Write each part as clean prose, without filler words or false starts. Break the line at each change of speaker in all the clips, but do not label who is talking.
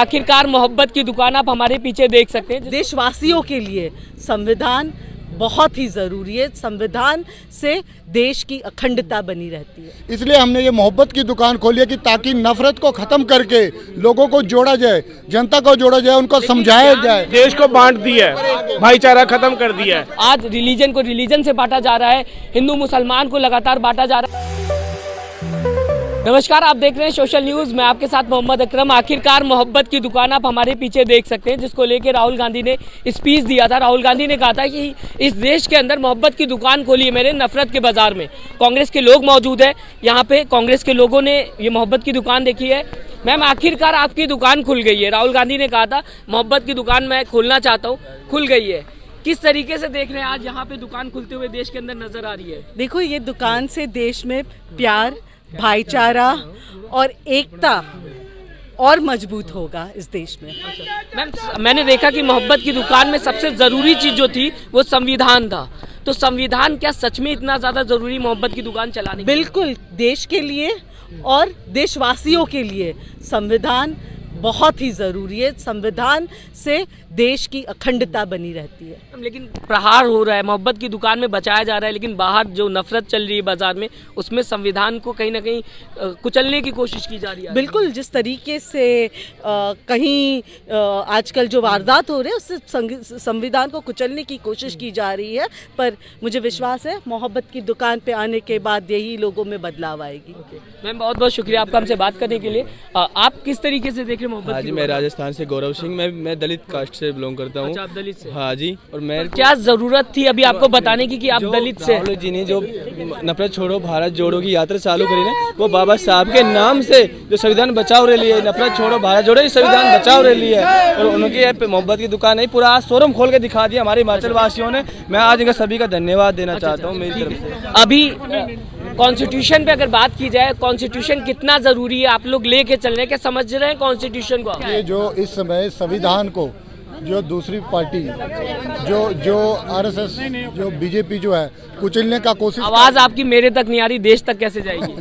आखिरकार मोहब्बत की दुकान आप हमारे पीछे देख सकते हैं।
देशवासियों के लिए संविधान बहुत ही ज़रूरी है। संविधान से देश की अखंडता बनी रहती है।
इसलिए हमने ये मोहब्बत की दुकान खोली है कि ताकि नफरत को ख़त्म करके लोगों को जोड़ा जाए, जनता को जोड़ा जाए, उनको समझाया जाए।
देश को बांट दिया है, भाईचारा खत्म कर दिया है।
आज रिलीजन को रिलीजन से बांटा जा रहा है, हिंदू मुसलमान को लगातार बांटा जा रहा है। नमस्कार, आप देख रहे हैं सोशल न्यूज़। मैं आपके साथ मोहम्मद अकरम। आखिरकार मोहब्बत की दुकान आप हमारे पीछे देख सकते हैं, जिसको लेके राहुल गांधी ने स्पीच दिया था। राहुल गांधी ने कहा था कि इस देश के अंदर मोहब्बत की दुकान खोली है मैंने नफरत के बाजार में। कांग्रेस के लोग मौजूद हैं यहाँ पे, कांग्रेस के लोगों ने ये मोहब्बत की दुकान देखी है। मैम, आखिरकार आपकी दुकान खुल गई है। राहुल गांधी ने कहा था मोहब्बत की दुकान मैं खोलना चाहता हूँ, खुल गई है। किस तरीके से देख रहे हैं आज यहाँ पे दुकान खुलते हुए देश के अंदर नजर आ रही है?
देखो, ये दुकान से देश में प्यार, भाईचारा और एकता और मजबूत होगा इस देश में।
मैम, मैंने देखा कि मोहब्बत की दुकान में सबसे ज़रूरी चीज़ जो थी वो संविधान था। तो संविधान क्या सच में इतना ज़्यादा ज़रूरी मोहब्बत की दुकान चलाने?
बिल्कुल, देश के लिए और देशवासियों के लिए संविधान बहुत ही ज़रूरी है। संविधान से देश की अखंडता बनी रहती है।
लेकिन प्रहार हो रहा है, मोहब्बत की दुकान में बचाया जा रहा है, लेकिन बाहर जो नफरत चल रही है बाजार में, उसमें संविधान को कहीं ना कहीं कुचलने की कोशिश की जा रही है।
बिल्कुल, जिस तरीके से कहीं आजकल जो वारदात हो रहे हैं उससे संविधान को कुचलने की कोशिश की जा रही है। पर मुझे विश्वास है मोहब्बत की दुकान पे आने के बाद यही लोगों में बदलाव आएगी।
मैम, बहुत बहुत शुक्रिया आपका हमसे बात करने के लिए। आप किस तरीके से देख रहे हैं मोहब्बत?
हाँ जी, मैं राजस्थान से गौरव सिंह, मैं दलित कास्ट से बिलोंग करता हूँ।
अच्छा, आप दलित से?
हाँ जी। और मैं
क्या जरूरत थी अभी आपको बताने की कि आप दलित से?
राहुल जी ने जो नफरत छोड़ो भारत जोड़ो की यात्रा चालू करी ना, वो बाबा साहब के नाम से जो संविधान बचाओ रहे लिए, नफरत छोड़ो भारत जोड़ो, संविधान बचाओ रहे लिए है। और उनकी मोहब्बत की दुकान है, पूरा आज शोरूम खोल के दिखा दिया हमारे हिमाचल वासियों ने। मैं आज इनका सभी का धन्यवाद देना चाहता हूँ मेरी तरफ से।
अभी कॉन्स्टिट्यूशन पे अगर बात की जाए, कॉन्स्टिट्यूशन कितना जरूरी है आप लोग लेके चल रहे हैं? क्या समझ रहे हैं कॉन्स्टिट्यूशन को?
ये जो इस समय संविधान को जो दूसरी पार्टी जो आरएसएस जो बीजेपी जो है कुचलने का कोशिश।
आवाज आपकी मेरे तक नहीं आ रही, देश तक कैसे जाएगी?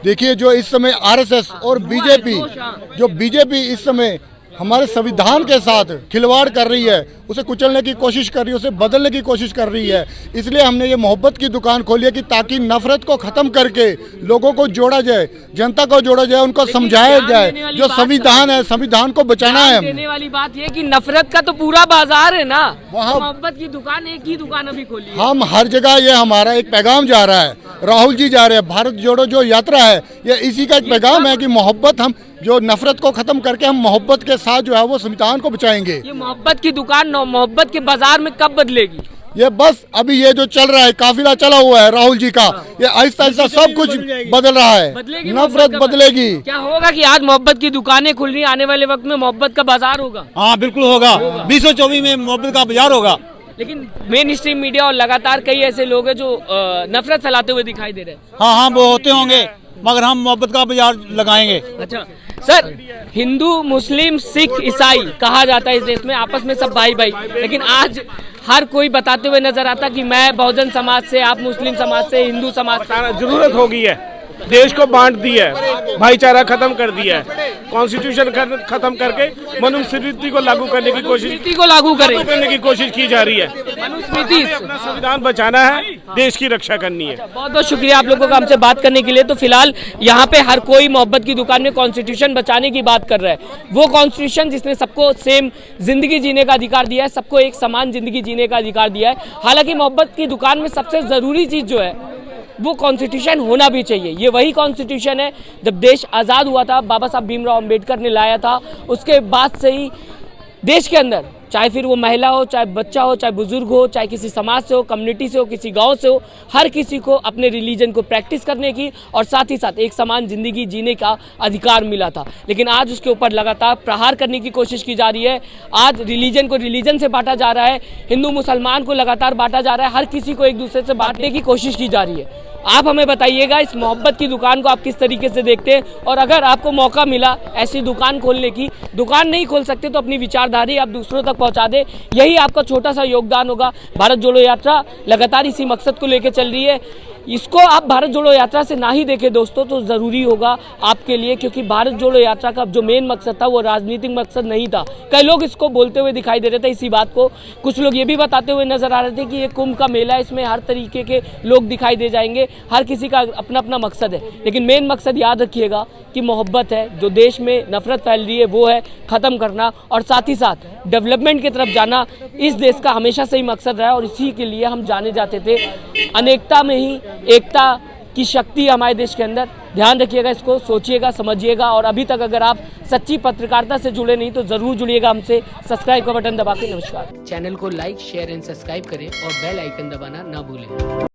देखिए, जो इस समय आरएसएस और बीजेपी इस समय हमारे संविधान के साथ खिलवाड़ कर रही है, उसे कुचलने की कोशिश कर रही है, उसे बदलने की कोशिश कर रही है। इसलिए हमने ये मोहब्बत की दुकान खोली है कि ताकि नफरत को ख़त्म करके लोगों को जोड़ा जाए, जनता को जोड़ा जाए, उनको समझाया जाए। जो संविधान है, संविधान को बचाना है।
देने वाली बात ये कि नफरत का तो पूरा बाजार है ना,
वहाँ
मोहब्बत की दुकान एक ही दुकान अभी खोली है।
हम हर जगह ये हमारा एक पैगाम जा रहा है। राहुल जी जा रहे हैं, भारत जोड़ो जो यात्रा है, ये इसी का एक पैगाम है कि मोहब्बत, हम जो नफरत को खत्म करके हम मोहब्बत के साथ जो है वो संविधान को बचाएंगे।
ये मोहब्बत की दुकान मोहब्बत के बाजार में कब बदलेगी?
ये बस अभी ये जो चल रहा है, काफिला चला हुआ है राहुल जी का, ये आहिस्ता आहिस्ता सब कुछ बदल रहा है। नफरत बदलेगी।
क्या होगा कि आज मोहब्बत की दुकानें खुल रही, आने वाले वक्त में मोहब्बत का बाजार होगा?
हाँ, बिल्कुल होगा। 2024 में मोहब्बत का बाजार होगा।
लेकिन मेन स्ट्रीम मीडिया और लगातार कई ऐसे लोग हैं जो नफरत फैलाते हुए दिखाई दे रहे हैं।
हाँ, वो होते होंगे, मगर हम मोहब्बत का बाजार लगाएंगे।
अच्छा सर, हिंदू मुस्लिम सिख ईसाई कहा जाता है इस देश में, आपस में सब भाई भाई, लेकिन आज हर कोई बताते हुए नजर आता कि मैं बहुजन समाज से, आप मुस्लिम समाज से, हिंदू समाज से।
जरूरत हो गई है, देश को बांट दिया है, भाईचारा खत्म कर दिया है। कॉन्स्टिट्यूशन खत्म करके मनुस्मृति को लागू करने की कोशिश की जा रही है।
मनुस्मृति,
अपना संविधान बचाना है, देश की रक्षा करनी है।
बहुत बहुत शुक्रिया आप लोगों का हमसे बात करने के लिए। तो फिलहाल यहाँ पे हर कोई मोहब्बत की दुकान में कॉन्स्टिट्यूशन बचाने की बात कर रहा है। वो कॉन्स्टिट्यूशन जिसने सबको सेम जिंदगी जीने का अधिकार दिया है, सबको एक समान जिंदगी जीने का अधिकार दिया है। हालांकि मोहब्बत की दुकान में सबसे जरूरी चीज जो है वो कॉन्स्टिट्यूशन होना भी चाहिए। ये वही कॉन्स्टिट्यूशन है जब देश आज़ाद हुआ था, बाबा साहब भीमराव अंबेडकर ने लाया था। उसके बाद से ही देश के अंदर, चाहे फिर वो महिला हो, चाहे बच्चा हो, चाहे बुजुर्ग हो, चाहे किसी समाज से हो, कम्युनिटी से हो, किसी गांव से हो, हर किसी को अपने रिलीजन को प्रैक्टिस करने की और साथ ही साथ एक समान जिंदगी जीने का अधिकार मिला था। लेकिन आज उसके ऊपर लगातार प्रहार करने की कोशिश की जा रही है। आज रिलीजन को रिलीजन से बांटा जा रहा है, हिंदू मुसलमान को लगातार बांटा जा रहा है, हर किसी को एक दूसरे से बांटने की कोशिश की जा रही है। आप हमें बताइएगा इस मोहब्बत की दुकान को आप किस तरीके से देखते हैं, और अगर आपको मौका मिला ऐसी दुकान खोलने की, दुकान नहीं खोल सकते तो अपनी विचारधारा आप दूसरों तक पहुंचा दे, यही आपका छोटा सा योगदान होगा। भारत जोड़ो यात्रा लगातार इसी मकसद को लेकर चल रही है। इसको आप भारत जोड़ो यात्रा से ना ही देखें दोस्तों तो ज़रूरी होगा आपके लिए, क्योंकि भारत जोड़ो यात्रा का जो मेन मकसद था वो राजनीतिक मकसद नहीं था। कई लोग इसको बोलते हुए दिखाई दे रहे थे इसी बात को, कुछ लोग ये भी बताते हुए नजर आ रहे थे कि ये कुंभ का मेला है, इसमें हर तरीके के लोग दिखाई दे जाएंगे, हर किसी का अपना अपना मकसद है। लेकिन मेन मकसद याद रखिएगा कि मोहब्बत है, जो देश में नफरत फैल रही है वो है ख़त्म करना, और साथ ही साथ डेवलपमेंट की तरफ जाना इस देश का हमेशा से ही मकसद रहा है, और इसी के लिए हम जाने जाते थे। अनेकता में ही एकता की शक्ति हमारे देश के अंदर। ध्यान रखिएगा, इसको सोचिएगा, समझिएगा, और अभी तक अगर आप सच्ची पत्रकारिता से जुड़े नहीं तो ज़रूर जुड़िएगा हमसे। सब्सक्राइब का बटन दबा के नमस्कार। चैनल को लाइक, शेयर एंड सब्सक्राइब करें और बेल आइकन दबाना ना भूलें।